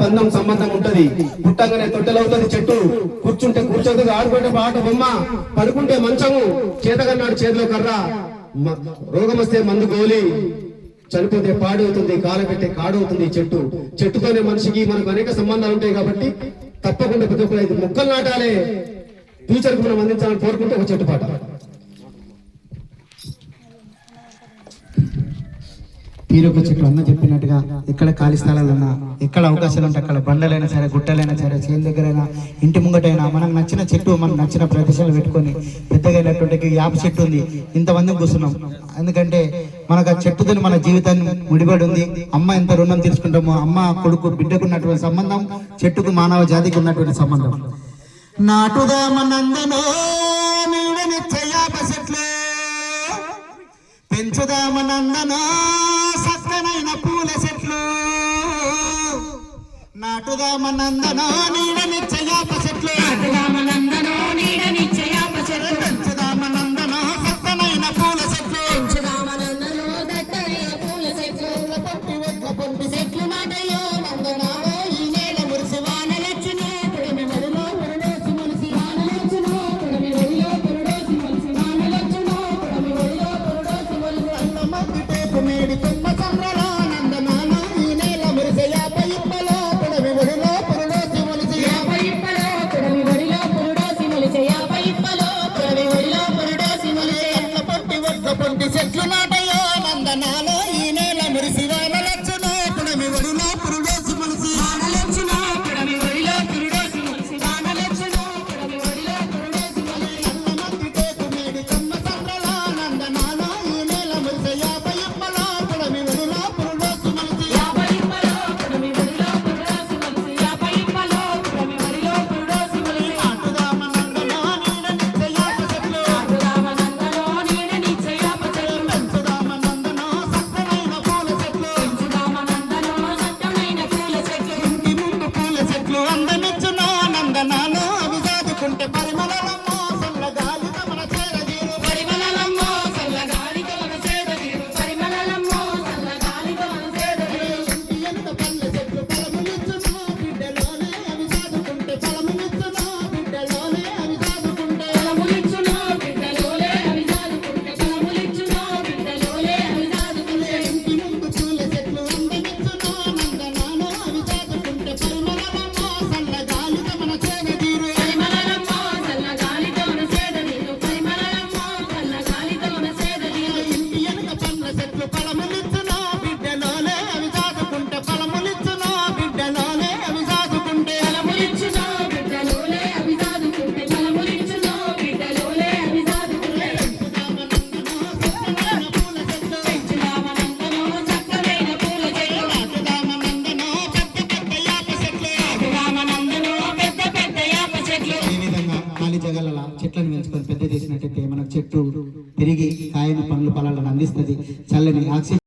బంధం సంబంధం ఉంటది. పుట్టంగానే తొట్టెలవుతుంది చెట్టు, కూర్చుంటే కూర్చోదు, ఆడుకుంటే పాట బొమ్మ, పడుకుంటే మంచము, చేతగన్నాడు చేతిలో కర్ర, రోగం వస్తే మందు గోలి, చనిపోతే పాడవుతుంది, కాలు పెట్టే కాడవుతుంది చెట్టు. చెట్టుతోనే మనిషికి మనకు అనేక సంబంధాలు ఉంటాయి కాబట్టి తప్పకుండా ప్రతి ఒక్కరు 5 మొక్కలు నాటాలే, ఫ్యూచర్ కు మనం అందించాలని కోరుకుంటే ఒక చెట్టు పాట. తీరొక చెట్లు అన్న చెప్పినట్టుగా ఎక్కడ ఖాళీ స్థలాలు ఉన్నా, ఎక్కడ అవకాశాలు ఉంటే అక్కడ బండలైనా సరే, గుట్టలైనా సరే, చేను దగ్గరైనా, ఇంటి ముంగటైనా మనకు నచ్చిన చెట్టు, మనకు నచ్చిన ప్రదేశాలు పెట్టుకొని పెద్దగైనటువంటి యాప చెట్టు ఉంది, ఇంతమంది కూర్చున్నాం. ఎందుకంటే మనకు ఆ చెట్టుతో మన జీవితాన్ని ముడిపడి ఉంది. అమ్మ ఎంత రుణం తీసుకుంటామో, అమ్మ కొడుకు బిడ్డకున్నటువంటి సంబంధం చెట్టుకు మానవ జాతికి ఉన్నటువంటి సంబంధం. నాటుదామనందనో యాప చెట్లు, పెంచుదామనందనో సక్కనైన పూల చెట్లు, నాటుదామనందనో నీడనిచ్చే యాప చెట్లు, నాటుదామనందనో నీడనిచ్చే యాప చెట్లు, పెంచుదామనందనో సక్కనైన పూల చెట్లు, పెంచుదామనందనో దట్టనైన పూల చెట్లు, పొట్టి ఒక్క పొట్టి చెట్లు నాటయ్యో నందనాలో ఈ నేల మురిసి వానలొచ్చును, పుడిమి వడిలో పురుడోసి మురిసి వానలొచ్చును, పుడిమి వడిలో పురుడోసి మురిసి వానలొచ్చును, పుడిమి వడిలో పురుడోసి మురిసి అన్న మధ్య టేపు మేడి తుమ్మ సంద్రలో నందనాలో ఈ నేల మురిసి యాప ఇప్పలో, పుడిమి వడిలో పురుడోసి మురిసి యాప ఇప్పలో, పుడిమి వడిలో పురుడోసి మురిసి యాప ఇప్పలో, పుడిమి వడిలో పురుడోసి మురిసి అన్న పొట్టి ఒక్క పొట్టి చెట్లు నాటయ్యో నందనాలో ఈ నేల మురిసి వానలొచ్చును, పుడిమి వడిలో పురుడోసి మురిసి వానలొచ్చును, పుడిమి వడిలో పురుడోసి మురిసి వానలొచ్చును, పుడిమి వడిలో పురుడోసి మురిసి అన్న మధ్య టేపు మేడి తుమ్మ సంద్రలో నందనాలో ఈ నేల మురిసి యాప ఇప్పలో, పుడిమి వడిలో పురుడోసి మురిసి యాప ఇప్పలో, పుడిమి వడిలో పురుడోసి మురిసి యాప ఇప్పలో, పుడిమి వడిలో పురుడోసి మురిసి నాటుదామనందనో నీడనిచ్చే యాప చెట్లు, నాటుదామనందనో నీడనిచ్చే యాప చెట్లు, పెంచుదామనందనో సక్కనైన పూల చెట్లు, పెంచుదామనందనో సక్కనైన పూల చెట్లు, ఇంటి ముందు పూల చెట్లు అందనిచ్చునో నందనాలో అవి సాదుకుంటే పరిమళలమ్మో చల్లగాలితో మన చేరదీరు, పరిమళలమ్మో చల్లగాలితో మన చేరదీరు, పరిమళలమ్మో చల్లగాలితో మన చేరదీరు, ఇంటి వెనుక పల్లె చెట్లు ఫలములిచ్చునో బిడ్డలోనే అవి సాదుకుంటే ఫలములిచ్చునో బిడ్డలోనే అవి సాదుకుంటే ఫలములిచ్చునో బిడ్డలోనే అవి సాదుకుంటే ఫలములిచ్చునో బిడ్డలోనే అవి సాదుకుంటే ఇంటి ముందు పూల చెట్లు అందనిచ్చునో నందనాలో అవి సాదుకుంటే పరిమళలమ్మో చల్లగాలితో మన చేరదీరు, పరిమళలమ్మో చల్లగాలితో మన చేరదీరు, పరిమళలమ్మో చల్లగాలితో మన చేరదీరు, ఇంటి వెనుక పల్లె చెట్లు ఫలములిచ్చునో బిడ్డలోనే అవి సాదుకుంటే ఫలములిచ్చునో బిడ్డలోనే అవి సాదుకుంటే ఫలములిచ్చునో బిడ్డలోనే అవి సాదుకుంటే ఫలములిచ్చునో బిడ్డలోనే అవి సాదుకుంటే పెంచుదామనందనో చక్కనైన పూల చెట్లు, పెంచుదామనందనో చక్కనైన పెద్ద పెద్ద యాప చెట్లు. ఈ విధంగా ఖాళీ జగల చెట్లను పెంచుకొని పెద్ద చేసినట్టయితే మనకు చెట్టు తిరిగి కాయను పండ్లు ఫలాలను అందిస్తుంది, చల్లని ఆక్సిజన్